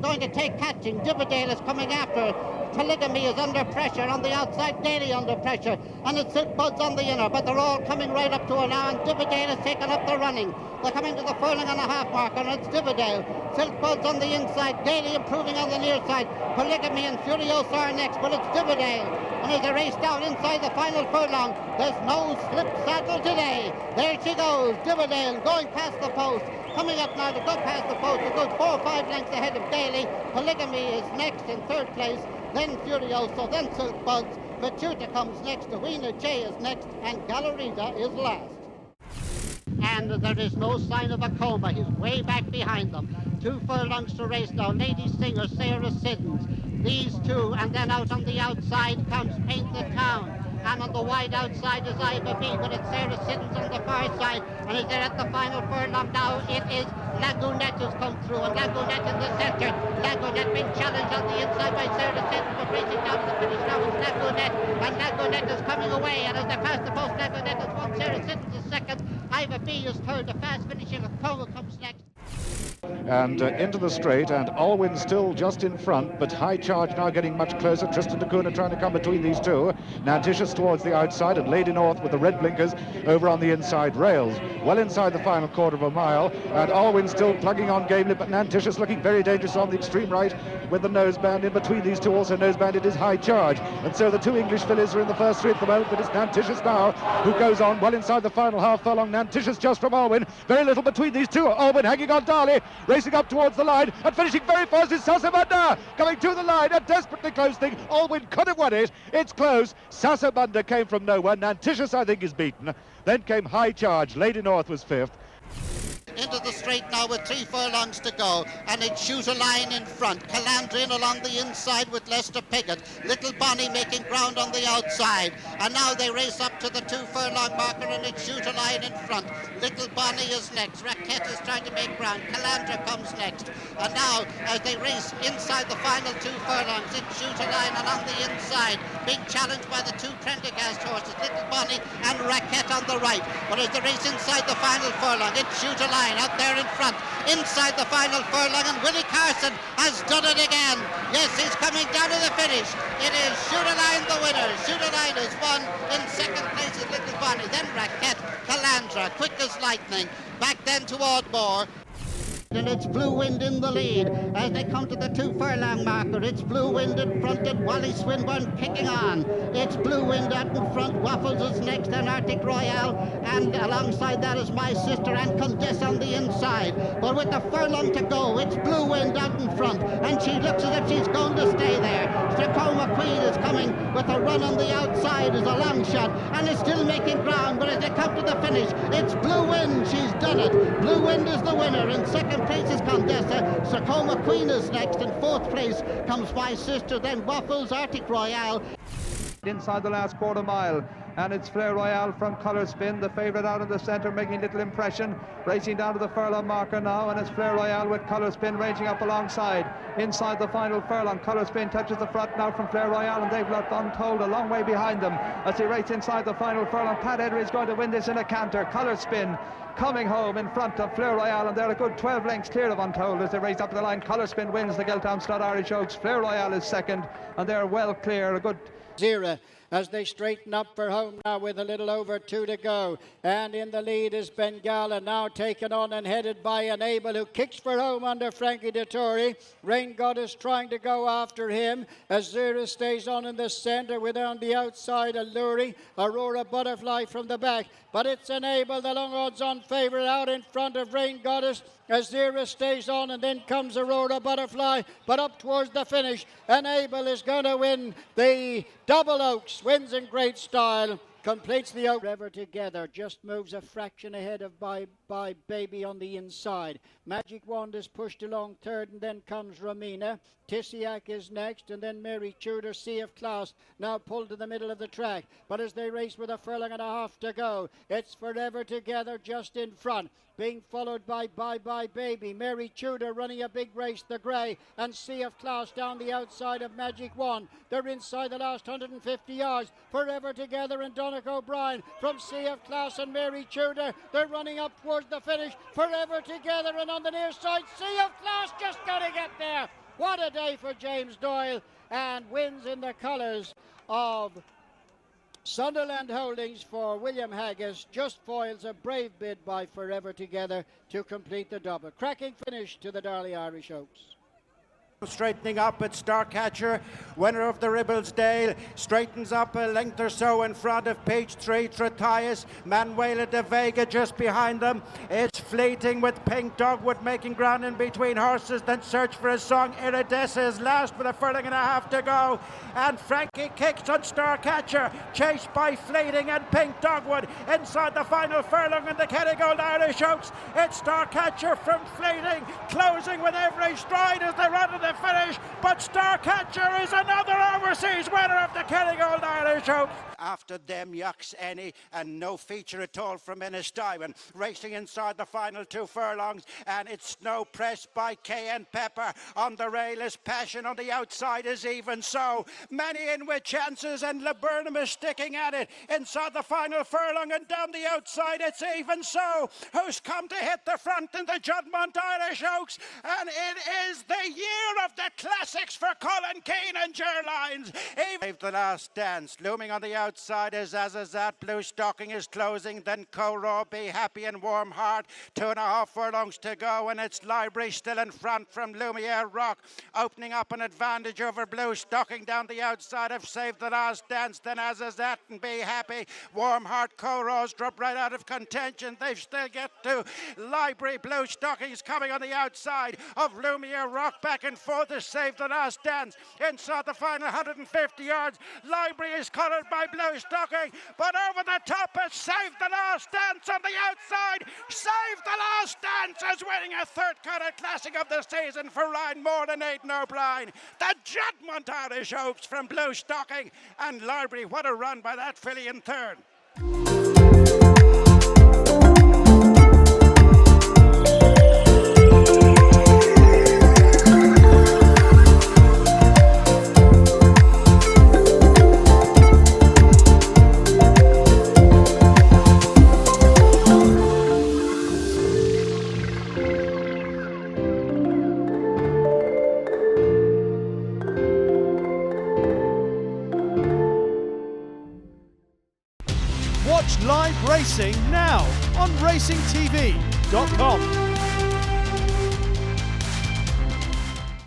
going to take catching. Dividale is coming after. Polygamy is under pressure on the outside, Daly under pressure, and it's Silk Buds on the inner, but they're all coming right up to her now, and Dividale has taken up the running. They're coming to the furlong and a half marker, and it's Dividale. Silk Buds on the inside, Daly improving on the near side. Polygamy and Furiosa are next, but it's Dividale. And as they race down inside the final furlong, there's no slip saddle today. There she goes, Dividale going past the post. Coming up now to go past the post, a good 4 or 5 lengths ahead of Daly. Polygamy is next in third place, then Furioso, then Silk Buds. Machuta comes next, Awena J is next, and Gallerita is last. And there is no sign of a coma. He's way back behind them. 2 furlongs to race now. Lady Singer, Sarah Siddons. These two, and then out on the outside comes Paint the Town. And on the wide outside is Iva B, but it's Sarah Siddons on the far side. And as they're at the final furlong now, it is Lagunette has come through, and Lagunette in the centre. Lagunette being challenged on the inside by Sarah Siddons, but racing down to the finish now is Lagunette. And Lagunette is coming away, and as they pass the post, Lagunette has won. Sarah Siddons is second. Iva B is third. The fast finishing of Coma comes next. And into the straight, and Alwyn still just in front, but High Charge now getting much closer. Tristan da Cunha trying to come between these two. Nantitious towards the outside, and Lady North with the red blinkers over on the inside rails. Well inside the final quarter of a mile, and Alwyn still plugging on gamely, but Nantitious looking very dangerous on the extreme right with the noseband in between these two. Also nosebanded is High Charge. And so the 2 English fillies are in the first 3 at the moment, but it's Nantitious now who goes on well inside the final half furlong. Nantitious just from Alwyn. Very little between these two. Alwyn hanging on Darley, racing up towards the line, and finishing very fast is Sasabunda, coming to the line, a desperately close thing. Alwyn could have won it. It's close. Sasabunda came from nowhere. Nantitious, I think, is beaten. Then came High Charge. Lady North was 5th. Into the straight now with 3 furlongs to go, and it Shoot a Line in front. Calandrian along the inside with Lester Piggott. Little Bonnie making ground on the outside, and now they race up to the 2 furlong marker, and it Shoot a Line in front. Little Bonnie is next. Raquette is trying to make ground. Calandra comes next, and now as they race inside the final 2 furlongs, it Shoot a Line along the inside, being challenged by the 2 Prendergast horses, Little Bonnie and Raquette on the right. But as they race inside the final furlong, it Shoot a Line out there in front, inside the final furlong, and Willie Carson has done it again. Yes, he's coming down to the finish. It is Shoot a Line the winner. Shoot a Line has won. In second place is Little Bonnie, then Raquette, Calandra, quick as lightning. Back then to Ardmore. And it's Blue Wind in the lead as they come to the 2 furlong marker. It's Blue Wind in front and Wally Swinburne kicking on. It's Blue Wind out in front. Waffles is next, and Arctic Royale, and alongside that is My Sister and Condessa on the inside. But with the furlong to go, it's Blue Wind out in front, and she looks as if she's going to stay there. Stracoma Queen is coming with a run on the outside as a long shot, and is still making ground. But as they come to the finish, it's Blue Wind. She's done it. Blue Wind is the winner. In second place is Condessa. Stracoma Queen is next. In 4th place comes My Sister, then Waffles, Arctic Royale. Inside the last quarter mile, and it's Flair Royale from Colour Spin, the favourite out in the centre, making little impression, racing down to the furlong marker now, and it's Flair Royale with Colour Spin ranging up alongside. Inside the final furlong, Colour Spin touches the front now from Flair Royale, and they've left Untold a long way behind them as they race inside the final furlong. Pat Edry is going to win this in a canter. Colour Spin coming home in front of Flair Royale, and they're a good 12 lengths clear of Untold as they race up the line. Colour Spin wins the Giltown Stud Irish Oaks. Flair Royale is second, and they're well clear. A good Zira as they straighten up for home now with a little over 2 to go. And in the lead is Bengala, now taken on and headed by Enable, who kicks for home under Frankie Dettori. Rain Goddess trying to go after him as Zira stays on in the centre with on the outside Alluring. Aurora Butterfly from the back, but it's Enable, the long odds on favourite, out in front of Rain Goddess as Zira stays on, and then comes Aurora Butterfly, but up towards the finish. Enable is going to win the Double Oaks, wins in great style, completes the Oak. Forever Together just moves a fraction ahead of by Baby on the inside. Magic Wand is pushed along 3rd, and then comes Romina. Tissiak is next, and then Mary Tudor, Sea of Class, now pulled to the middle of the track. But as they race with a furlong and a half to go, it's Forever Together just in front, being followed by Bye Bye Baby. Mary Tudor running a big race, the grey, and Sea of Class down the outside of Magic Wand. They're inside the last 150 yards. Forever Together and Donick O'Brien from Sea of Class and Mary Tudor. They're running up towards the finish. Forever Together, and on the near side, Sea of Class just going to get there. What a day for James Doyle, and wins in the colours of Sunderland Holdings for William Haggis. Just foils a brave bid by Forever Together to complete the double. Cracking finish to the Darley Irish Oaks. Straightening up, it's Starcatcher, winner of the Ribblesdale, straightens up a length or so in front of page 3, Tratias, Manuela de Vega just behind them. It's Fleeting with Pink Dogwood making ground in between horses, then Search for a Song. Iridessa is last with a furlong and a half to go, and Frankie kicks on Starcatcher, chased by Fleeting and Pink Dogwood inside the final furlong in the Kerrygold Irish Oaks. It's Starcatcher from Fleeting, closing with every stride as they run to the finish, but Starcatcher is another overseas winner of the Kerrygold Irish Oaks. After them, Yucks Any, and no feature at all from Innis Diamond. Racing inside the final 2 furlongs, and it's Snow Pressed by Cayenne Pepper. On the rail is Passion, on the outside is Even So. Many in with chances, and Laburnum is sticking at it. Inside the final furlong, and down the outside it's Even So, who's come to hit the front in the Juddmonte Irish Oaks, and it is the year of the classics for Colin Keane and Gerlines. Savethelastdance, looming on the outside is Azazat. Blue Stocking is closing, then Co-Raw, Be Happy and Warm Heart. 2.5 furlongs to go, and it's Library still in front from Lumiere Rock, opening up an advantage over Blue Stocking down the outside of Savethelastdance, then Azazat and Be Happy. Warm Heart, Co-Raw's drop right out of contention. They've still get to Library. Blue Stocking's coming on the outside of Lumiere Rock, back and forth is Savethelastdance. Inside the final 150 yards, Library is collared by Blue Stocking, but over the top is Savethelastdance on the outside. Savethelastdance is winning a 3rd Connacht Classic of the season for Ryan Moore and Aidan O'Brien. The Juddmonte Irish Oaks from Blue Stocking, and Library, what a run by that filly in 3rd. Watch live racing now on racingtv.com.